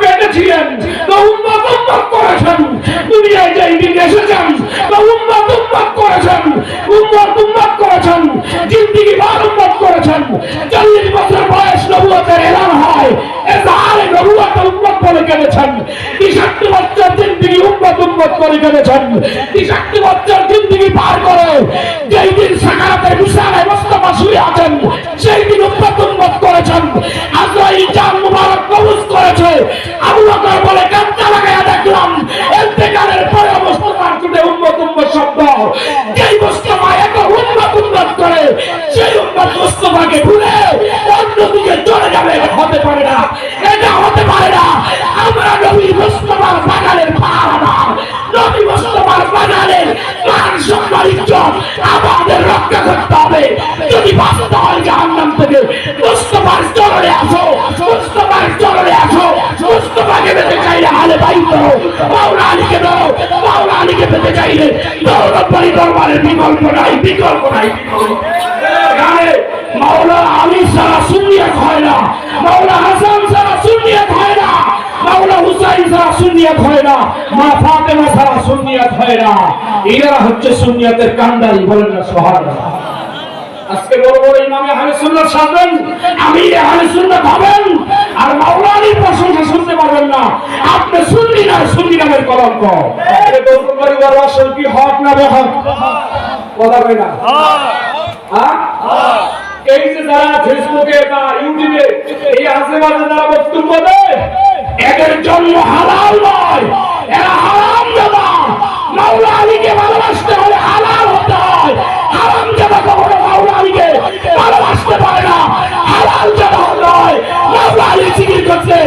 পেটেছিলেন তো উম্মত উম্মত করেছেন, দুনিয়ায় যে দিন এসেছেন তো উম্মত উম্মত করেছেন, উম্মত উম্মত করেছেন, জিন্দেগি ভর উম্মত করেছেন। 40 বছর বয়স নবুয়তের এলান হয়, এজাহারে নবুয়ত উম্মত বলে কেঁদেছেন। 63 বছর জিন্দেগি উম্মত উম্মত করে কেঁদেছেন। 63 বছর জিন্দেগি পার করে যেই দিন সাকারাতের বিছানায় মুস্তাফা শুয়ে আছেন সেই দিন উম্মত উম্মত করেছেন। আজরাইল জান মুবারক কবজ করেছে, আবু বকর বলে কাঁদতে লাগায়া দেখলাম ইন্তেকালের পরে মুস্তাফার চুটে উম্মত উম্মত শব্দ। যেই মুস্তাফা এত উম্মত উম্মত করে সেই উম্মত মুস্তাফাকে ভুলে অন্যদিকে চলে যাবে, হতে পারে না, এটা হতে পারে না। আমরা নবী মুস্তাফার বাগানের পাহারাদার, নবী মুস্তাফার বাগানের মান সম্মান ইজ্জত আমাদের রক্ষা করতে হবে। যদি বাঁচতে হয় জাহান্নাম থেকে মুস্তাফার চরণে আসো, মুস্তাফার চরণে আসো। মুস্তাফাকে পেতে চাইলে আলে বাইত ধরো, মাওলা আলীকে ধরো, মাওলা আলীকে পেতে চাইলে দৌলতবাড়ি দরবারের বিকল্প নাই, বিকল্প নাই। মাওলা আলী ছাড়া সুন্নিয়ত হয় না, মাওলা হাসান ছাড়া সুন্নিয়ত হয় না, মাওলা হুসাইন ছাড়া সুন্নিয়ত হয় না, মা ফাতেমা ছাড়া সুন্নিয়ত হয় না। এরা হচ্ছে সুন্নিয়তের কান্ডারি, বলেন না সুবহানাল্লাহ। আজকে বড় বড় ইমামে আহলে সুন্নাত সাজবেন, আমির আহলে সুন্নাত হবেন, আর মাওলা আলীর প্রশংসা শুনতে পারবেন না। আপনি সুন্নি না, সুন্নি নামের কলঙ্ক। এই দৌলত পরিবার আসল কি হক না বেহক? কথা কই না? হ্যাঁ, এই যে যারা ফেসবুকে বা ইউটিউবে এই আশেপাশে যারা বক্তব্য দেয়, এদের জন্ম হালাল নয়, এরা হারামজাদা। মাওলা আলীকে ভালোবাসতে হলে হালাল হতে হয়। হারামজাদা কখনো মাওলা আলীকে ভালোবাসতে পারে না, হালালজাদা হতে হয়। মাওলা আলী জিকির করতে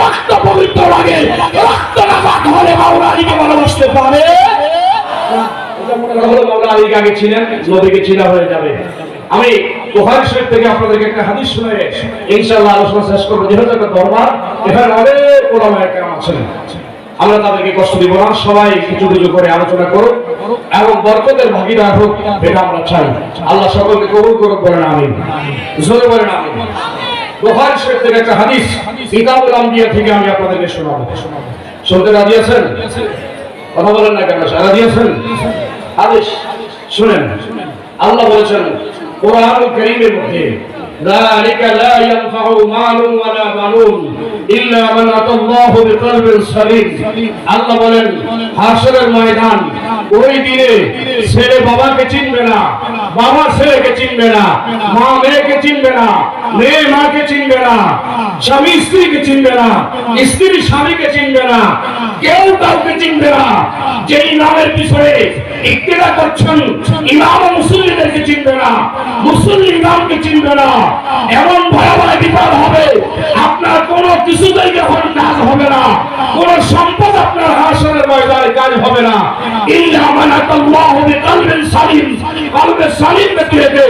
রক্ত পবিত্র লাগে, রক্ত নাপাক হলে মাওলা আলীকে ভালোবাসতে পারে না। এটা মনে হলো মাওলা আলীকে আগে ছিলেন, নবীকে চিনা হয়ে যাবে। আমি বুখারী শরীফ থেকে আপনাদেরকে একটা হাদিস শুনে ইনশাআল্লাহ আলোচনা শেষ করব। যেহেতু একটা দরবার, এখানে অনেক ওলামায়ে কেরাম আছেন, আমরা তাদেরকে কষ্ট দিব না। সবাই কিছু কিছু করে আলোচনা করুক এবং বরকতের ভাগীদার হোক, এটা আমরা চাই। আল্লাহ সকলকে কবুল করুক, বলেন আমিন, জোরে বলেন আমিন। বুখারী শরীফ থেকে একটা হাদিস কিতাবুল আম্বিয়া থেকে আমি আপনাদেরকে শোনাবো। শুনতে রাজি আছেন? কথা বলেন না কেন, রাজি আছেন? হাদিস শুনেন। আল্লাহ বলেছেন কোরআনুল কারীমের মধ্যে, যালিকা লা ইয়ানফাউ মালুন ওয়ালা বানুন ইল্লা মান আতাল্লাহু বিকলবিন সালিম। আল্লাহ বলেন হাশরের ময়দান, ওই দিনে ছেলে বাবাকে চিনবে না, বাবা ছেলেকে চিনবে না, মা মেয়েকে চিনবে না, মেয়ে মাকে চিনবে না, স্বামী স্ত্রীকে চিনবে না, স্ত্রী স্বামীকে চিনবে না, কেউ কাউকে চিনবে না। যেই নামের পিছনে ইক্তেদা করছেন ইমাম ও মুসল্লিদেরকে চিনবে না, মুসল্লি ইমামকে চিনবে না। এমন ভয়াবহ বিপদ হবে, আপনার কোনো কিছুতেই যখন কাজ হবে না, কোন সম্পদ আপনার হাশরের ময়দানে কাজ হবে না। ইল্লা মান আতাল্লাহু বিকলবিন সালিম, কলবে সালিম ব্যক্তিকে,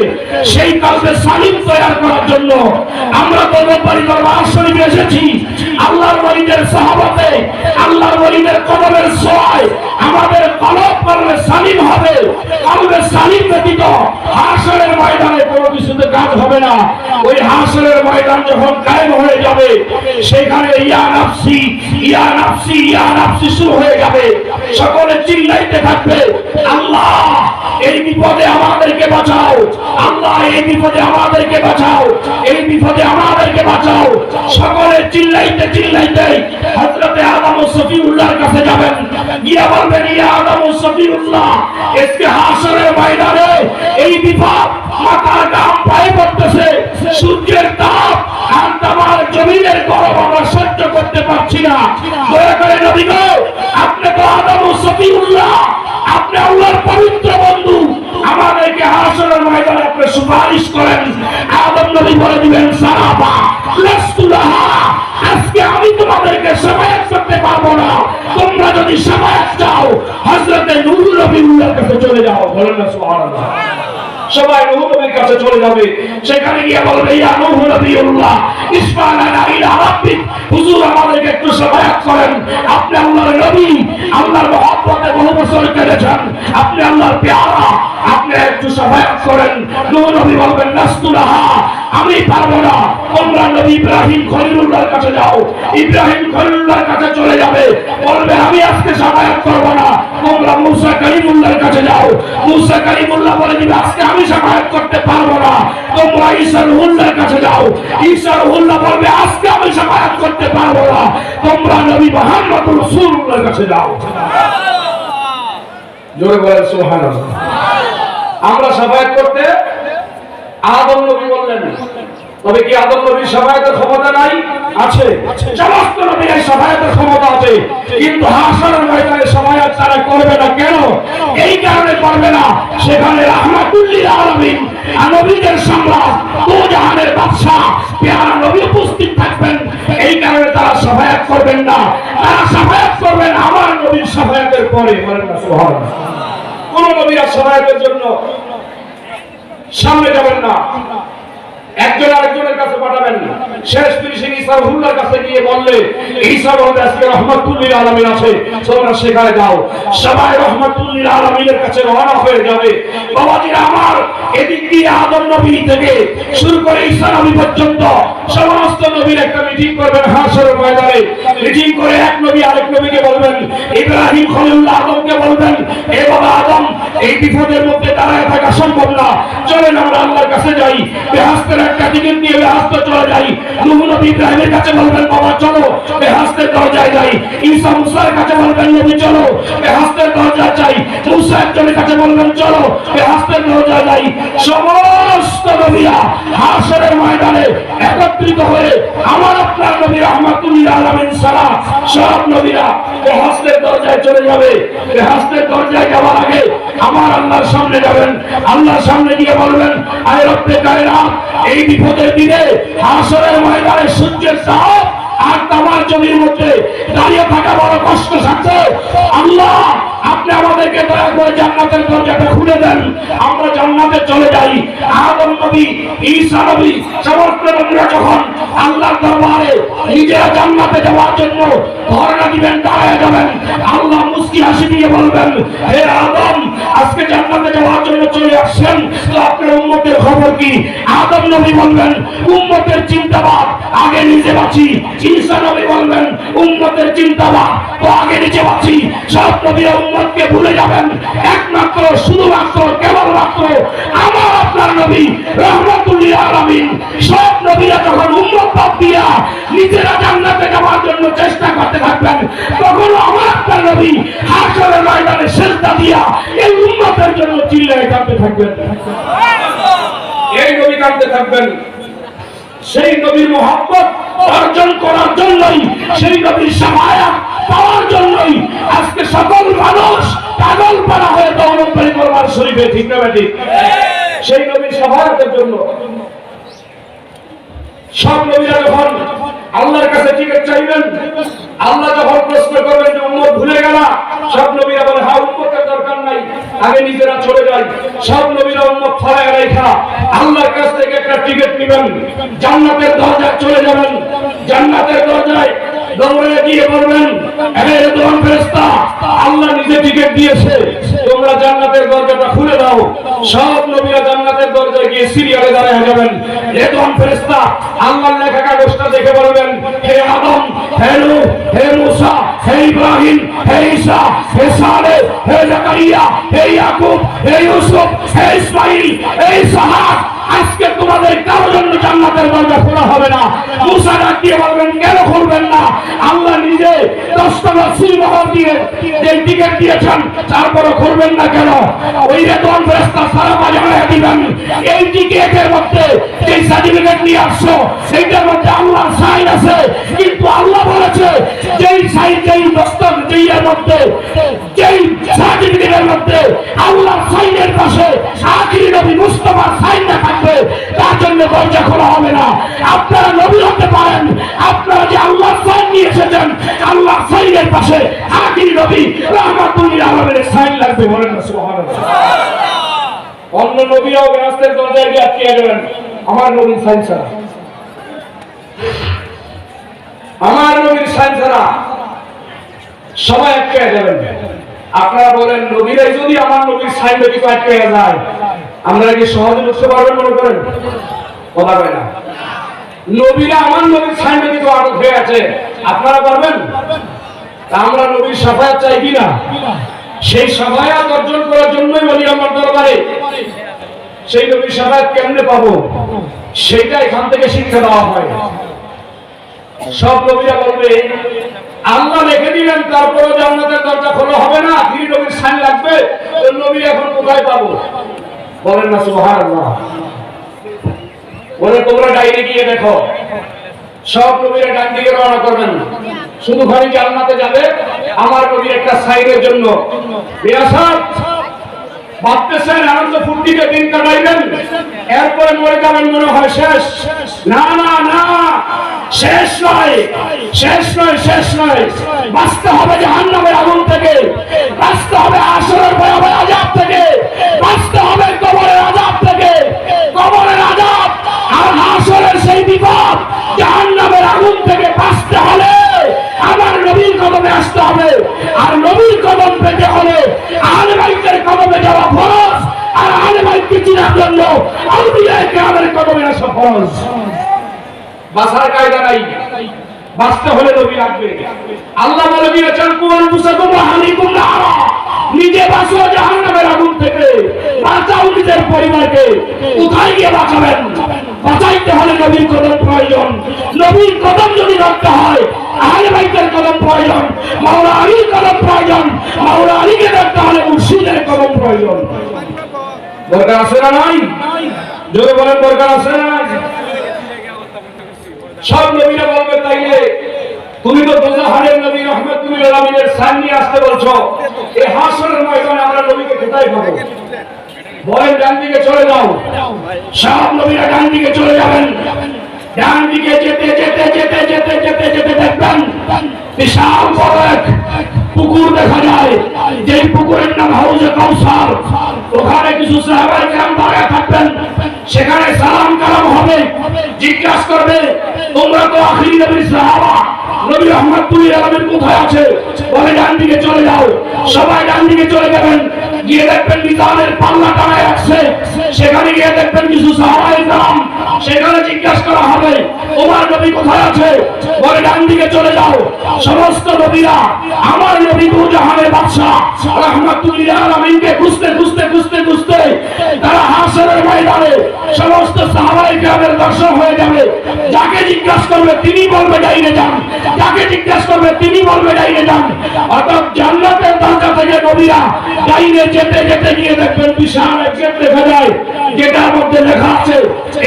সেই কলবে সালিম তৈরি করার জন্য আমরা দরবারি দরবার শরীফে এসেছি। আল্লাহর ওলিদের সাহাবাতে, আল্লাহর ওলিদের কদমের ছোঁয়ায় আমাদের কলব কলবে সালিম হবে। কলবে সালিম ব্যতীত হাশরের ময়দানে কোনো কিছুতে কাজ হবে না। ওই হাশরের ময়দান যখন কায়েম হয়ে যাবে, সেখানে ইয়া নাফসি ইয়া নাফসি ইয়া নাফসি শুরু হয়ে যাবে। সকলে চিল্লাইতে থাকবে, আল্লাহ এই বিপদে আমাদেরকে বাঁচাও, আল্লাহ এই বিপদে আমাদেরকে বাঁচাও, এই বিপদে আমাদেরকে বাঁচাও। সকলে চিল্লাইতে চিল্লাইতে হযরতে আদম ও সফিউল্লাহর কাছে যাবেন, গিয়ে বলবেন ইয়া আদম ও সফিউল্লাহ, আজকে হাশরের ময়দানে এই বিপদ, মাথার ঘাম পায়ে পড়তেছে, সূর্যের তাপ আর তামার জমিনের গরম আমরা সহ্য করতে পারছি না। দয়া করে নবী গো, আপনি তো আদম ও সফিউল্লাহ, আপনি আল্লাহর পবিত্র বন্ধু, আমাদেরকে হাশরের ময়দানে আপনি সুপারিশ করেন। আদম নবী বলে দিবেন সারাবা লাস্তুলাহা, আজকে আমি তোমাদেরকে শাফায়াত করতে পারবো না। তোমরা যদি শাফায়াত চাও হযরতে নূহ নবীর কাছে চলে যাও, বলেন না সুবহানাল্লাহ। সবাই নূহ নবীর কাছে চলে যাবে, সেখানে গিয়ে বলবে ইয়া নূহ নবিয়ুল্লাহ ইসমাআনা ইলা রাব্বিক, হুজুর আমাদেরকে একটু শাফায়াত করেন, আপনি আল্লাহর নবী, আল্লাহর মহব্বতে বহু বছর বছর কেটেছেন, আপনি আল্লাহর পেয়ারা, আপনি একটু সাফায়াত করেন। নূহ নবী বলবেন নাস্তুলাহা, আমি পারবো না। তোমরা নবী ইব্রাহিম খলিলুল্লাহর কাছে যাও। ইব্রাহিম খলিলুল্লাহর কাছে চলে যাবে, বলবে আমি আজকে সাফায়াত করবো না। তোমরা মুসা কালিমুল্লাহর কাছে যাও। মুসা কালিমুল্লাহ বলে দিবে আজকে আমি সাফায়াত করতে পারবো না। তোমরা ঈসা রুহুল্লাহর কাছে যাও। ঈসা রুহুল্লাহ বলবে আজকে আমি সাফায়াত করতে পারবো না। তোমরা নবী মুহাম্মদ রাসূলুল্লাহর কাছে যাও। জোরে বলেন সুবহানাল্লাহ। আমরা সাফায়াত করতে আদম নবী বললেন, তবে কি আদম নবীর সাফায়াতের ক্ষমতা নাই? আছে। সমস্ত নবীর সাফায়াতের ক্ষমতা আছে, কিন্তু হাশরের ময়দানে সাফায়াত তারা করবে না। কেন? এই কারণে করবে না, সেখানে রাহমাতুল লিল আলামিন নবীদের সম্রাট দু জাহানের বাদশা পেয়ারা নবী উপস্থিত থাকবেন। এই কারণে তারা সাফায়াত করবেন না। তারা সাফায়াত করবেন আমার নবীর সাফায়াতের পরে। বলেন না সুবহানাল্লাহ। কোন নবীর সাফায়াতের জন্য সামনে যাবেন না, একজন আরেকজনের কাছে পাঠাবেন। শেষ ফিনিশিং ঈসা রুহুল্লাহর কাছে গিয়ে বললে, ঈসা বলবে আজকে রাহমাতুল লিল আলামিন আছে, তোমরা সেখানে যাও। সবাই রাহমাতুল লিল আলামিনের কাছে রওনা হয়ে যাবে। বাবাজিরা আমার, এদিক দিয়ে আদম নবী থেকে শুরু করে ঈসা নবী পর্যন্ত সমস্ত নবীর একটা মিটিং করবেন হাশরের ময়দানে। মিটিং করে এক নবী আরেক নবীকে বলবেন, ইব্রাহিম খলিলুল্লাহ আদমকে বলবেন, এ বাবা আদম, এই বিপদের মধ্যে দাঁড়ায় থাকা সম্ভব না, চলেন আমরা আল্লাহর কাছে যাই। বেহেশতের একটা টিকিট নিয়ে বেহেশতে চলে যাই। নূহ নবী ইব্রাহিমের কাছে বলবেন বাবা চলো বেহেশতের দরজায় যাই। ঈসা মুসার কাছে বলবেন নবী চলো বেহেশতের দরজায় যাই। মুসা একজনের কাছে বলবেন চলো বেহেশতের দরজায় যাই। সমস্ত নবীরা হাশরের ময়দানে একত্রিত হয়ে আমার আপনার নবী রাহমাতুল লিল আলামিন ছাড়া সব নবীরা বেহেশতের দরজায় চলে যাবে। বেহেশতের দরজায় যাওয়ার আগে আমার আল্লাহর সামনে যাবেন। আল্লাহর সামনে গিয়ে বলবেন, আয় রব্বে কায়নাত, এই বিপদের দিনে হাশরের ময়দানে সূর্যের তাপ আর তামার জমির মধ্যে দাঁড়িয়ে থাকা বড় কষ্ট থাকছে। আল্লাহ আপনি আমাদেরকে দয়া করে জান্নাতের দরজাটা খুলে দেন, আমরা জান্নাতে চলে যাই। আদম নবী, ঈসা নবী, সমস্ত নবীরা যখন আল্লাহর দরবারে নিজেরা জান্নাতে যাওয়ার জন্য ধরনা দিবেন, দাঁড়ায় যাবেন, আল্লাহ মুস্কি হাসি দিয়ে বলবেন, হে আদম, আজকে জান্নাতে যাওয়ার জন্য চলে আসছেন, তো আপনার উম্মতের খবর কি? আদম নবী বলবেন, উম্মতের চিন্তাবাদ, আগে নিজে বাঁচি। ঈসা নবী বলবেন, উম্মতের চিন্তাবাদ, তো আগে নিজে বাঁচি। সব নবীরা উম্মতকে ভুলে যাবেন, একমাত্র শুধুমাত্র কেবলমাত্র আমার আপনার নবী রাহমাতুল লিল আলামিন। সব নবীরা যখন উম্মত বাদ দিয়া নিজেরা জান্নাতে যাওয়ার জন্য চেষ্টা করতে থাকবেন, তখন আমার আপনার নবী হাশরের ময়দানে সিজদা দিয়া এই উম্মতের জন্য চিল্লায়ে কাঁদতে থাকবেন। এই নবী কাঁদতে থাকবেন। সেই নবীর মহব্বত অর্জন করার জন্যই, সেই নবীর সাফায়াত পাওয়ার জন্যই আজকে সকল মানুষ পাগল পাড়া হয়ে দৌড় পরিবার শরীফে, ঠিক না ঠিক? সেই নবীর সাফায়াতের জন্য সব নবীরা যখন আল্লাহর কাছে টিকিট চাইবেন, আল্লাহ যখন প্রশ্ন করবেন যে উম্মত ভুলে গেলা, সব নবীরা বলে হ্যাঁ উম্মতের দরকার নাই, আগে নিজেরা চলে যাই। সব নবীরা উম্মত ফলায় রাখা আল্লাহর কাছ থেকে একটা টিকিট নেবেন, জান্নাতের দরজায় চলে যাবেন। জান্নাতের দরজায় দৌড়ে গিয়ে বলবেন, হে রিদওয়ান ফেরেশতা, আল্লাহ নিজে টিকিট দিয়েছে, তোমরা জান্নাতের দরজাটা খুলে দাও। সব নবীরা জান্নাতের দরজায় গিয়ে সিরিয়ালে দাঁড়ায় যাবেন। রিদওয়ান ফেরেশতা আল্লাহর লেখা কাগজটা দেখে বলবেন, হে আদম, হে নূহ, হে মুসা, হে ইব্রাহিম, হে ঈসা, হে সালেহ, হে জাকারিয়া, হে ইয়াকুব, হে ইউসুফ, হে ইসমাঈল, হে ইসহাক, আজকে তোমাদের কারোর জন্য জান্নাতের দরজা খোলা হবে না। মুসা ডাক দিয়ে বলবেন, কেন খুলবেন না? আল্লাহ নিজে 10 টাকা সিলমোহর দিয়ে যে টিকিট দিয়েছেন, তারপরে খুলবেন না কেন? ওই রিদওয়ান ফেরেশতা সারা বাজারে দিবেন, এই টিকিটের মধ্যে যে সার্টিফিকেট নিয়ে আসছো সেইটার মধ্যে আল্লাহর সাইন আছে, কিন্তু আল্লাহ বলেছে যেই সাইন, যেই দস্তক, যেই এর মধ্যে, যেই সার্টিফিকেটের মধ্যে আল্লাহর সাইনের পাশে আখিরি নবী মুস্তাফার সাইন না থাকবে, তার জন্য দরজা খোলা হবে না। আপনারা নবী হতে পারেন, আপনারা যে আল্লাহর সাইন নিয়ে এসেছেন, আল্লাহর সাইনের পাশে আখিরি নবী রাহমাতুল লিল আলামিনের সাইন লাগবে। বলেন না সুবহানাল্লাহ। অন্য নবীরাও বেহেশতের দরজায় গিয়ে আটকে যাবেন, আমার নবীর সাইন ছাড়া, আমার নবীর সাইন ছাড়া সবাই আটকে যাবেন। আপনারা বলেন নবীরাই যদি আমার নবীর সাইন ব্যতীত আটকে যায়, আমরা কি সহজে বুঝতে পারবেন মনে করেন? কথা বলে না। নবীরা আমার নবীর সাইন ব্যতীত আটক হয়ে আছে, আপনারা পারবেন? তা আমরা নবীর শাফায়াত চাই কিনা? সেই শাফায়াত অর্জন করার জন্যই বলি আমার দরবারে। সেই নবীর শাফায়াত কেমনে পাবো সেইটা এখান থেকে শিক্ষা দেওয়া হয়। সব নবীরা বলবে আল্লাহ রেখে দিলেন, তারপরে জান্নাতের দরজা খোলা হবে না, তিনি নবীর সাইন লাগবে, তো নবী এখন কোথায় পাবো? বলেন না সুবহানাল্লাহ। বলে তোমরা ডাইরে গিয়ে দেখো, সব নবীরা ডান দিকে রওনা করবেন, শুধু খালি জান্নাতে যাবে আমার নবীর একটা সাইনের জন্য। বিয়াসাব ভাবতেছেন আনন্দ ফুর্তিতে দিন কাটাইবেন, এরপরে মরে যাবেন মনে হয় শেষ। না না না, শেষ নয়, শেষ নয়, শেষ নয়। বাঁচতে হবে জাহান্নামের আগুন থেকে, বাঁচতে হবে আসরের ভয়াবহ আযাব থেকে, বাঁচতে হবে কবরের আযাব থেকে, কবরের আযাব আর হাসরের সেই বিপদ জাহান্নামের আগুন থেকে বাঁচতে হলে আমার নবীর কদমে আসতে হবে। আর নবীর কদম পেতে হলে আহলে বাইতের কদমে যাওয়া ফরজ, আর আহলে বাইতকে চিনার জন্য আউলিয়ায়ে কেরামের কদমে আসা ফরজ। বাঁচার কায়দা নাই, বাঁচতে হলে নবী লাগবে। আল্লাহ বলে দিয়েছেন কুল মুসাকুম আহলিকুম নারা, নিজে বাঁচো জাহান্নামের আগুন থেকে, বাঁচাও নিজের পরিবারকে। কোথায় গিয়ে বাঁচাবেন? বাঁচাইতে হলে নবীর কদম প্রয়োজন। নবীর কদম যদি ধরতে হয় আহলে বাইতের কদম প্রয়োজন, মাওলা আলীর কদম প্রয়োজন, মাওলা আলীকে ধরতে হলে মুর্শিদের কদম প্রয়োজন। দরকার আছে না নাই? যদি বলেন দরকার আছে না নাই? সব নবীরা বলবে তাইলে তুমি তো দোজাহারের নবী রাহমাতুল আলামিনের সান নিয়ে আসতে বলছো, এই হাসরের ময়দানে আমরা নবীকে কোথায় পাবো? বলেন ডান দিকে চলে যাও। সব নবীরা ডান দিকে চলে যাবেন। ডান দিকে যেতে যেতে যেতে যেতে যেতে যেতে দেখবেন বিশাল বড় এক পুকুর দেখা যায়, যে পুকুরের নাম হাউজে কাউসার। ওখানে কিছু সাহাবায়ে কেরাম দাঁড়িয়ে থাকবেন, সেখানে সালাম কালাম হবে, জিজ্ঞাসা করবে তোমরা তো আখিরি নবীর সাহাবা, নবী রাহমাতুল আলামিন কোথায় আছে? বলে ডান দিকে চলে যাও। সবাই ডান দিকে চলে যাবেন, গিয়ে দেখবেন মিজানের পাল্লা টানায় আছে, সেখানে গিয়ে দেখবেন কিছু সাহাবায়ে কেরাম, সেখানে জিজ্ঞাসা করা হবে তোমার নবী কোথায় আছে? বলে ডান দিকে চলে যাও। সমস্ত নবীরা আমার নবী দু জাহানের বাদশা রাহমাতুল আলামিনকে খুঁজতে খুঁজতে খুঁজতে খুঁজতে তারা হাসরের ময়দানে সমস্ত সাহাবায়ে কেরামের দর্শন হয়ে যাবে। যাকে জিজ্ঞাসা করবে তিনি বলবে ডাইনে যান, যাকে জিজ্ঞাসা করবে তিনি বলবে ডাইনে যান। অর্থাৎ জান্নাতের দরজা থেকে নবীরা ডাইনে যেতে যেতে গিয়ে দেখবেন বিশাল এক গেট দেখা যায়, যেটার মধ্যে লেখা আছে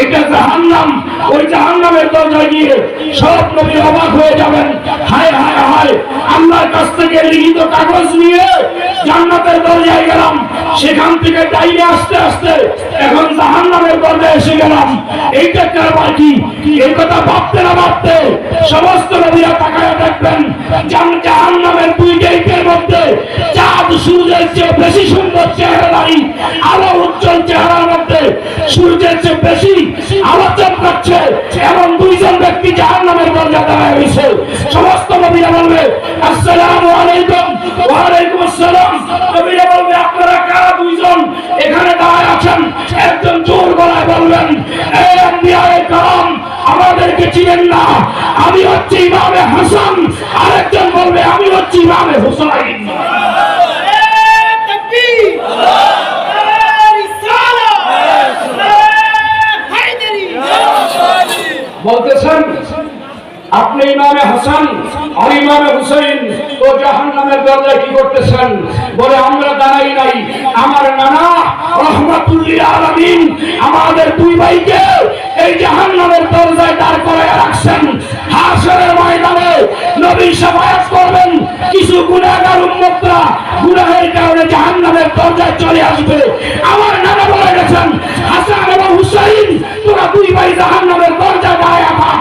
এটা জাহান্নাম। ওই জাহান্নামের দরজায় গিয়ে সব নবী অবাক হয়ে যাবেন, হায় হায় হায়, আল্লাহর কাছ থেকে লিখিত কাগজ নিয়ে জান্নাতের দরজায় গেলাম, সেখান থেকে ডাইনে আসতে আসতে এখন জাহান্নামের দরজায় এসে গেলাম, এইটা কারবার কি? এই কথা ভাবতে না ভাবতে সমস্ত নবীরা তাকায় দেখবেন জাহান্নামের দুই গেটের মধ্যে চাঁদ সূর্যের চেয়ে বেশি সুন্দর চেহারাদারি, আলো উজ্জ্বল চেহারার মধ্যে সূর্যের চেয়ে বেশি আলো চমকাচ্ছে এমন দুইজন ব্যক্তি জাহান্নামের দরজা দাঁড়ায় রয়েছে। সমস্ত নবীরা বলবে আসসালামু আলাইকুম। ওয়া আলাইকুম আসসালাম। নবীরা বলবে আপনারা কারা দুইজন এখানে দাঁড়ায় আছেন? একজন জোর গলায় বলবেন এই আম্বিয়ায়ে কেরাম আমাদেরকে চিনেন না, আমি হচ্ছি ইমামে হাসান। আরেকজন বলবে আমি হচ্ছি ইমামে হুসাইন। বলতেছেন আপনি ইমামে হাসান আর ইমামে হুসাইন তো জাহান্নামের দরজায় কি করতেছেন? বলে আমরা দাঁড়াই নাই, আমার নানা রাহমাতুল আলামিন আমাদের দুই ভাইকে এই জাহান্নামের দরজায় দাঁড় করায় রাখছেন। হাসরের ময়দানে নবী শাফায়াত করবেন, কিছু গুনাহগার উম্মতরা গুনাহের কারণে জাহান্নামের দরজায় চলে আসবে। আমার নানা বলে গেছেন হাসান এবং হুসাইন তোরা দুই ভাই জাহান্নামের দরজায় দাঁড়ায় থাক।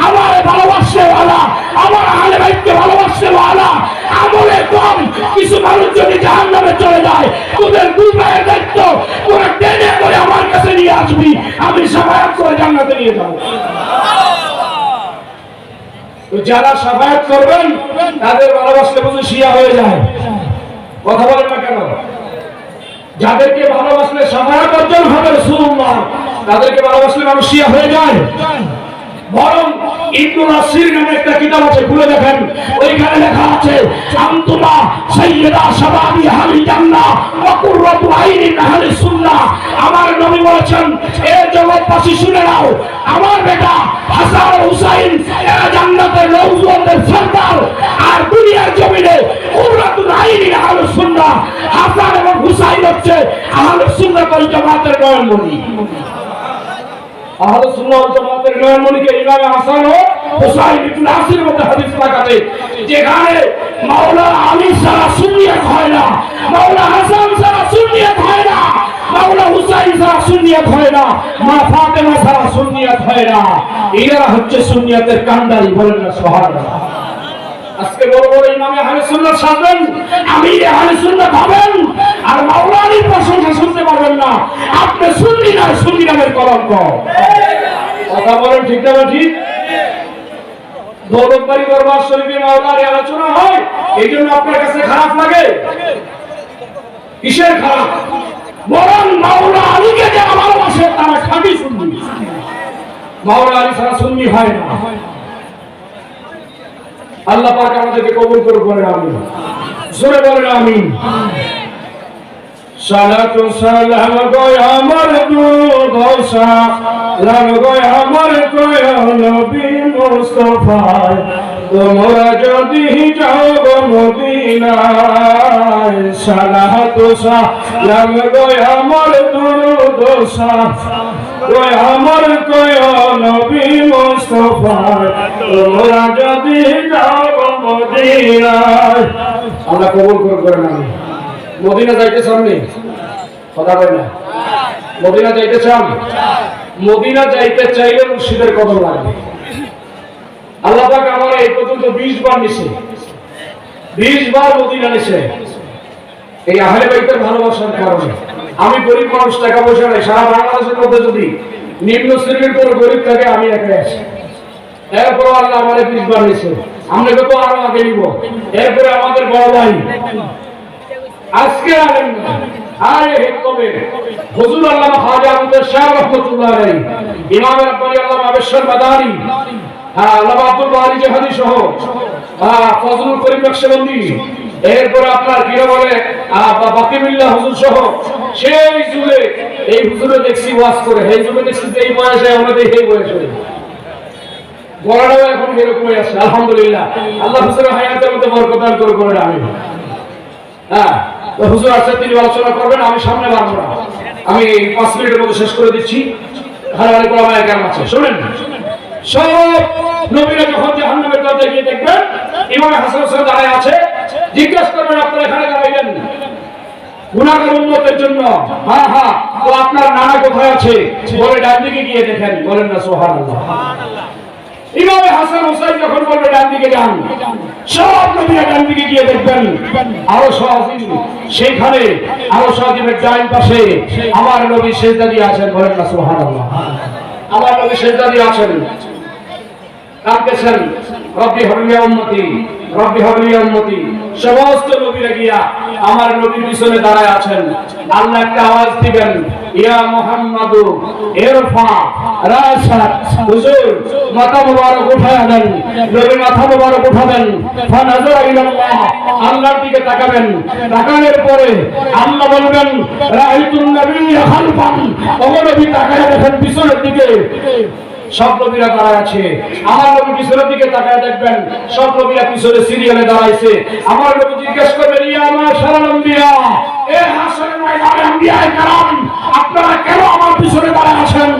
আমার ভালোবাসে ওয়ালা, আমার আহলে বাইতকে ভালোবাসে ওয়ালা আমলে কম কিছু মানুষ যদি জাহান্নামে চলে যায়, তোদের দুই ভাইয়ের দায়িত্ব তোরা টেনে করে আমার কাছে নিয়ে আসবি, আমি শাফায়াত করে জান্নাতে নিয়ে যাব। যারা শাফায়াত করবেন তাদের ভালোবাসলে বুঝি শিয়া হয়ে যায়। কথা বলেন না কেন? যাদেরকে ভালোবাসলে সাফায়াত অর্জন হবে রাসূলুল্লাহ, তাদেরকে ভালোবাসলে মানুষ শিয়া হয়ে যায়? বরং ইবনুল আসির নামে একটা কিতাব আছে, খুলে দেখেন, ওইখানে লেখা আছে আনতুমা সাইয়্যিদা শাবাবি আহলিল জান্নাহ ওয়া কুররাতু আইনি আহলিস সুন্নাহ। আমার নবী বলেছেন, এ জগৎবাসী শুনে নাও, আমার বেটা হাসান ও হুসাইন এরা জান্নাতের নওজওয়ানদের সরদার, আর দুনিয়ার জমিনে কুররাতু আইনি আহলিস সুন্নাহ, হাসান এবং হুসাইন হচ্ছে আহলিস সুন্নাহ ওয়াল জামাতের নয়নমণি। আহলে সুন্নাহ ওয়াল জামাতের নয়নমণিকে ইমাম হাসান ও হুসাইন ইবনে আসির মধ্যে হাদিস লাগাতে, যেখানে মাওলানা আলী ছাড়া সুন্নিয়ত হয় না, মাওলানা হাসান ছাড়া সুন্নিয়ত হয় না, মাওলানা হুসাইন ছাড়া সুন্নিয়ত হয় না, মা ফাতেমা ছাড়া সুন্নিয়ত হয় না। এরা হচ্ছে সুন্নিয়তের কান্ডারি। বলেন না সুবহানাল্লাহ। আজকে বড় বড় ইমামে আহলে সুন্নাত সাজবেন, আমির আহলে সুন্নাত হবেন, আর মাওলানার প্রশংসা শুনতে পারবেন না। আপনি সুন্নি না, সুন্নি নামের কলঙ্ক। কথা বলেন ঠিক না ঠিক? দৌলতবাড়ি দরবার শরীফে মাওলানার আলোচনা হয়, এই জন্য আপনার কাছে খারাপ লাগে? কিসের খারাপ? বরং মাওলানা আলীকে যে ভালোবাসে তারা খাঁটি সুন্নি। মাওলানা আলী ছাড়া সুন্নি হয় না। আল্লাহ পাক আমাদেরকে কবুল করুন, বলেন আমিন। জোরে বলেন আমিন। সালাতু সালাম গয় আমার দুর্দশা, লাম গয় আমার কয় নবী মুস্তাফায়, তোমরা যদি যাও গো মদিনায়, সালাতু সালাম গয় আমার দুর্দশা, গয় আমার কয় নবী মুস্তাফায়, তোমরা যদি যাও গো মদিনায়। আল্লাহ কবুল করুন আমিন। মদিনা যাইতে চান নি? কথা বলেন না। মদিনা যাইতে চান? মদিনা যাইতে চাইলে মুর্শিদের কদর লাগবে। আল্লাহ পাক আমার এই পর্যন্ত 20 বার নিছে, 20 বার মদিনা নিছে, এই আহলে বাইতের ভালোবাসার কারণে। আমি গরিব মানুষ, টাকা পয়সা নাই, সারা বাংলাদেশের মধ্যে যদি নিম্ন শ্রেণীর কোনো গরিব থাকে আমি একাই আছি। এরপর আল্লাহ আমার 20 বার নিছে, আমরা তো আরো আগে নিব। এরপরে আমাদের বড় ভাই আজকে আলেম আরে হেকমে হুজুর আল্লামা খাজা আব্দুল শাহ রাহমাতুল্লাহ আলাইহি, ইমাম রাব্বানি আল্লামা আবেশর মাদানী, আল্লামা আব্দুল বারি জাহাদি সহ, ফজলুল করিম নকশবন্দি, এরপর আপনার কি বলে বাকিবিল্লাহ হুজুর সহ, সেই যুগে এই হুজুরে দেখছি ওয়াজ করে, এই যুগে দেখছি এই বয়সে আমাদের এই বয়সে বড়রাও এখন এরকমই আছে। আলহামদুলিল্লাহ, আল্লাহ হুজুরের হায়াতের মধ্যে বরকত দান করুন, বলেন আমিন। হুজুর আছে, তিনি আলোচনা করবেন, আমি সামনে বাড়বো না। আমি 5 মিনিটের মধ্যে শেষ করে দিচ্ছি। শোনেন, সব নবীরা যখন জাহান্নামের দরজায় গিয়ে দেখবেন, ইমাম হাসান হোসেন দাঁড়ায় আছে, জিজ্ঞাসা করবেন আপনারা এখানে দাঁড়াইলেন গুনাহগার উম্মতের জন্য? হ্যাঁ হ্যাঁ, তো আপনার নানা কোথায় আছে? বলে ডান দিকে গিয়ে দেখেন। বলেন না সুবহানাল্লাহ। ইমাম হাসান হোসেন যখন বলবে ডান দিকে যান, সব নবীরা ডান দিকে গিয়ে দেখবেন আরো সহজে সেইখানে আরো সহজের ডান পাশে আমার নবী সেজদা দিয়ে আছেন। বলেন না সুবহানাল্লাহ। আমার নবী সেজদা দিয়ে আছেন, কাঁদতেছেন, রব্বি হাবলি উম্মতি, রব্বি হাবলি উম্মতি। সমস্ত নবীরা গিয়া আমার নবীর পিছনে দাঁড়ায় আছেন। আল্লাহ একটা আওয়াজ দিবেন, ইয়া মুহাম্মাদু ইরফা রাসাক। হুজুর মাথা মুবারক উঠাবেন, নবী মাথা মুবারক উঠাবেন, ফানাজারা ইলাল্লাহ, আল্লাহর দিকে তাকাবেন। তাকানোর পরে আল্লাহ বলবেন, রাআইতুন নাবিয়্যা খালফান, ওগো নবী তাকায় দেখেন পিছনের দিকে সব নবীরা দাঁড়ায় আছে। আমার নবী পিছনের দিকে তাকায় দেখবেন সব নবীরা পিছনে সিরিয়ালে দাঁড়াইছে। আমার নবী জিজ্ঞেস করবেন, ইয়া মাশারাল আম্বিয়া, এ হাসরের ময়দানে আম্বিয়ায়ে কেরাম, আপনারা কেন আমার পিছনে দাঁড়ায় আছেন?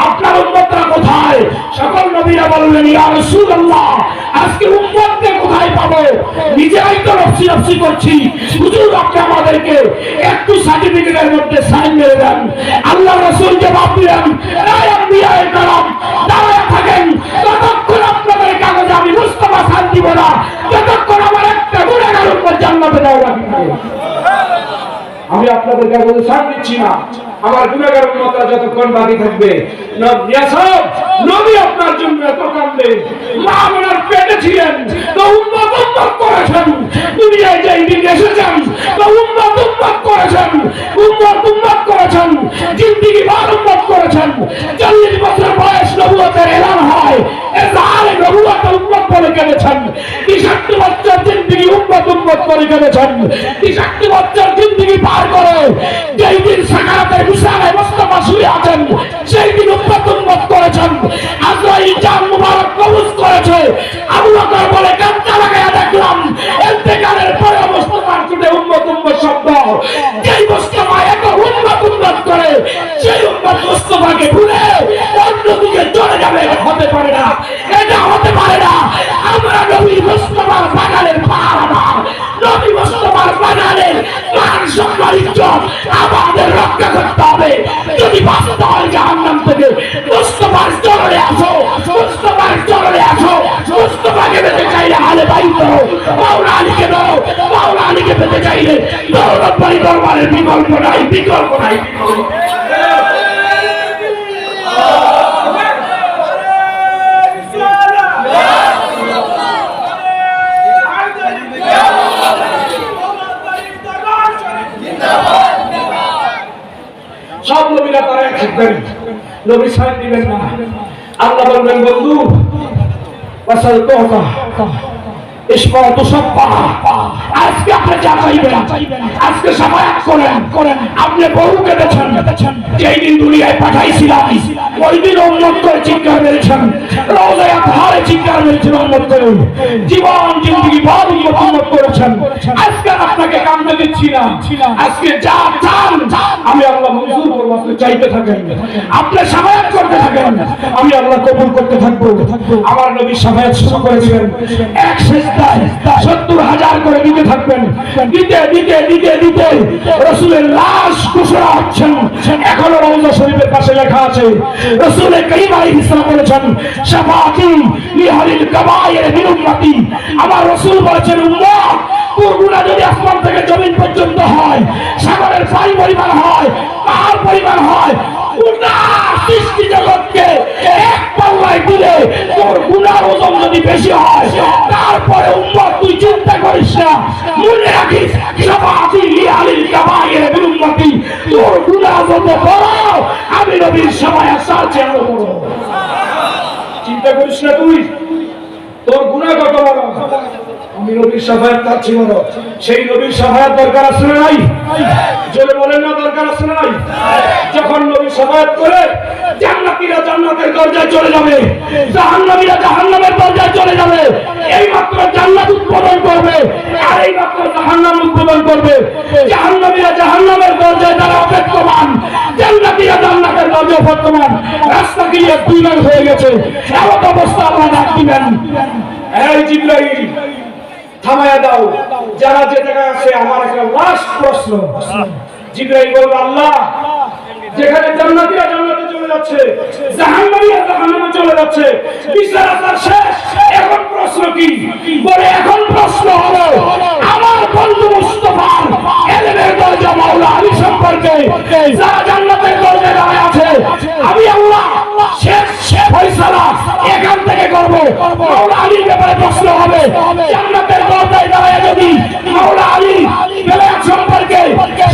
আপনার উম্মতরা কোথায়? সকল নবীরা বললেন, ইয়া রাসূলুল্লাহ, আজকে উম্মতকে কোথায় পাবো? নিজেই তো নফসি নফসি করছি, হুজুর আপনি আমাদেরকে একটু সার্টিফিকেটের মধ্যে সাইন মেরে দেন। আল্লাহ রাসূল জবাব দিলেন, এ আম্বিয়ায়ে কেরাম, দাঁড়ায় থাকেন, ততক্ষণ আপনাদের কাগজে আমি মুস্তাফা সান দিব না, যতক্ষণ আমার একটা গুনাহগার উম্মত জান্নাতে যাওয়া বাকি থাকে। আমি আপনাদের কাগজে সান দিচ্ছি না, আমার গুনাহগার উম্মতরা যতক্ষণ বাকি থাকবে। নবী আপনার জন্য এত কাঁদলেন, মা আপনার পেটে ছিলেন তো উম্মত উম্মত করেছেন, দুনিয়ায় যাই দিন এসেছেন তো কেঁদেছেন। 63 বছর জিন্দেগি পার করে যেই দিন সাকারাতের বিছানায় মুস্তাফা শুয়ে আছেন, সেই দিন উম্মত করেছেন। আজরাইল জান মুবারক কবজ করেছে। আবু বকর বলে কান্না লাগায়া দেখলাম ইন্তেকালের পরে মুস্তাফার চুটে উম্মত শব্দ। যেই মুস্তাফা এত উম্মত করে, সেই উম্মত মুস্তাফাকে ভুলে অন্যদিকে চলে যাবে, হতে পারে না, এটা হতে পারে না। আমরা নবী মুস্তাফার বাগানের পাহারাদার, নবী মুস্তাফার বাগানের মান সম্মান ইজ্জত আমাদের রক্ষা করতে হবে। যদি বাঁচতে হয় জাহান্নাম থেকে, মুস্তাফার চরণে আসো, মুস্তাফার চরণে আসো। মুস্তাফাকে পেতে চাইলে আলে বাইত দাও, মাওলা আলীকে দাও, মাওলা আলীকে পেতে চাইলে দৌলতবাড়ি দরবারের বিকল্প নাই, বিকল্প নাই। সব নবীরা তারা থাকবেন, নবী সাইড দিবেন না। আল্লাহ বলবেন বন্ধু বাসাল তোহা ইসমাতু সাফা, আজকে আপনি যা চাইবেন, আজকে সাফায়াত করেন। আপনি বহু কেঁদেছেন, যেই দিন দুনিয়ায় পাঠাইছিলাম ওই দিন উম্মত করে চিৎকার মেরেছেন, রওজায়ে আতহারে চিৎকার মেরেছেন উম্মত করে, জীবন জিন্দেগি ভর উম্মত করেছেন। আজকে আপনাকে কান্দে দিচ্ছি না, আজকে যা চান আমি আল্লাহ মঞ্জুর করব। আপনি চাইতে থাকেন, আপনি সাফায়াত করতে থাকেন, আমি আল্লাহ কবুল করতে থাকবো। আমার নবী সাফায়াত শুরু করে দিবেন, এক সেজদায় 70,000 করে দিতে থাকবেন। দিতে দিতে দিতে দিতে রাসূলের লাশ ঘোষণা হচ্ছেন। এখনো রওজা শরীফের পাশে লেখা আছে, রাসূল কারীম আলাইহিস সালাম বলেছেন শাফাআতি লিহালিল কাবায়ের মিন উম্মতি। আমার রাসূল বলেছেন উম্মত, তোর গুনাহ যদি আসমান থেকে জমিন পর্যন্ত হয়, সাগরের পানি পরিমাণ হয়, পাহাড় পরিমাণ হয়, গোটা সৃষ্টি জগৎকে এক পাল্লায় দিলে তোর গুনার ওজন যদি বেশি হয়, তারপরে উম্মত তুই চিন্তা করিস না, মনে রাখিস শাফাআতি লিহালিল কাবায়ের মিন উম্মতি। তোর গুনাহ যত বড়, আমি নবীর শাফায়াত তার চেয়ে বড়। চিন্তা করিস না তুই, তোর গুনাহ কত বড়, আমি নবীর শাফায়াত তার চেয়ে বড়। সেই নবীর শাফায়াত দরকার আছে না নাই? জোরে বলেন না, দরকার আছে না নাই? যখন নবী শাফায়াত করে জান্নাতীরা জান্নাতের দরজায় চলে যাবে, জাহান্নামীরা জাহান্নামের দরজায় চলে যাবে। এই মাত্র জান্নাত উদ্বোধন করবে আর এই মাত্র জাহান্নাম উদ্বোধন করবে। জাহান্নামীরা জাহান্নামের দরজায় তারা অপেক্ষমান, জান্নাতীরা জান্নাতের দরজায় অপেক্ষমান। রাস্তা গিয়ে দুই ভাগ হয়ে গেছে, এমন অবস্থা আল্লাহ ডাক দিবেন, এই জিবরাইল থামায়া দাও, যারা যে জায়গায় আছে আমার একটা লাস্ট প্রশ্ন। জিবরাইল বলল আল্লাহ, যেখানে জান্নাতীরা জান্নাতে চলে যাচ্ছে, জাহান্নামীরা জাহান্নামে চলে যাচ্ছে, বিচার আচার শেষ, এখন প্রশ্ন কি? বলে এখন প্রশ্ন হলো আমার বন্ধু মুস্তাফার ইলমের দরজা মাওলা আলী সম্পর্কে, যারা জান্নাতের দরজায় দাঁড়ায় আছে, আমি আল্লাহ শেষ ফয়সালা এখান থেকে করব। মাওলা আলীর ব্যাপারে প্রশ্ন হবে, জান্নাতের দরজায় দাঁড়ায় যদি মাওলা আলী বেলায়েত সম্পর্কে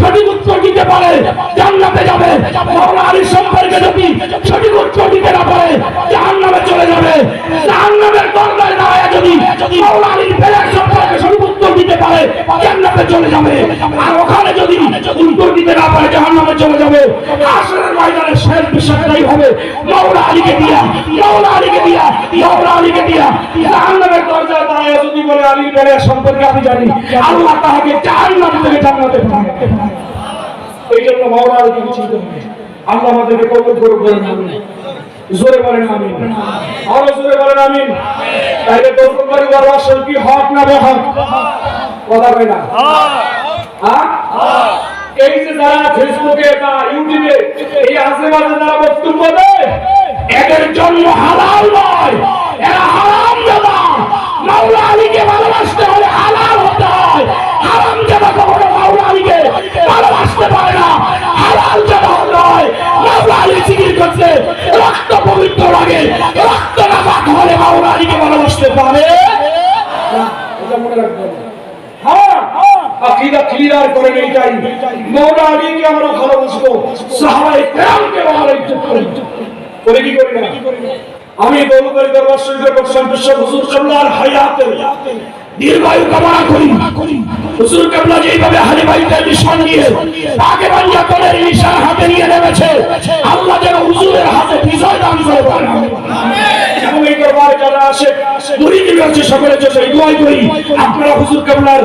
সঠিক উত্তর দিতে পারে জান্নাতে যাবে, মাওলা আলীর সম্পর্কে যদি সঠিক উত্তর দিতে না পারে জাহান্নামে চলে যাবে। জাহান্নামের দরজায় দাঁড়ায় যদি মাওলা আলীর বেলায়েত সম্পর্কে সঠিক উত্তর দিতে পারে জান্নাতে চলে যাবে, আর ওখানে যদি উত্তর দিতে না পারে জাহান্নামে চলে যাবে। হাসরের ময়দানে শেষ বিষয়টাই হবে মাওলা আলীকে দিয়া, মাওলা আলীকে দিয়া, মাওলা আলীকে দিয়া। জাহান্নামের দরজায় দাঁড়ায় যদি বলে আলীর বেলায়েত সম্পর্কে আমি জানি, আল্লাহ তাকে জাহান্নাম থেকে জান্নাতে পাঠাবে। এই জন্য মাওলা আলীকে চিন্তা হবে। আল্লাহ আমাদেরকে কবুল করুন, বলেন আমিন। জোরে বলেন আমিন, আরো জোরে বলেন আমিন। তাইলে দৌলতবাড়ি দরবার শরীফ কি হক না বেহক? কথা কই না? হ্যাঁ, এই যে যারা ফেসবুকে বা ইউটিউবে এই আশেপাশে যারা বক্তব্য দেয়, এদের জন্য হালাল নয়, এরা হারামজাদা। মাওলা আলীকে ভালোবাসতে হলে হালাল হতে হয়। হারামজাদা কখনো মাওলা আলীকে ভালোবাসতে পারে না, হালাল জাদা নয়। মাওলা আলী জিকির করতে রক্ত পবিত্র লাগে, রক্ত নাপাক হলে মাওলা আলীকে ভালোবাসতে পারে না। এটা মনে রাখবেন। হ্যাঁ, আকীদা ক্লিয়ার করেন এইটাই, মাওলা আলীকে আমরা ভালোবাসবো, সাহাবায়ে কেরামকে আমরা ইজ্জত করি। করে কি করি না? আমি দৌলতবাড়ি দরবার শরীফের বক্তব্য হুজুর সাল্লাল্লাহু আলাইহি হায়াতে দীর্ঘায়ু কামনা করি। হুজুর কেবলা যেইভাবে আহলে বাইতের নিশান নিয়ে পাকে বাঞ্জাতনের নিশান হাতে নিয়ে নেমেছে, আল্লাহ যেন হুজুরের হাতে বিজয় দান করে বলেন আমিন। এবং এই দরবারে যারা আসে মুরিদ রয়েছে সকলের জন্য দোয়া করি, আপনারা হুজুর কেবলার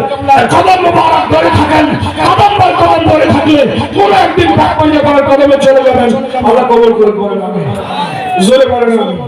কদম মোবারক ধরে থাকেন, কদম পর কদম ধরে থাকলে কোন একদিন পাক বাঞ্জাতনের কদমে চলে যাবেন, আল্লাহ কবুল করে বলেন আমিন। জোরে বলেন আমিন।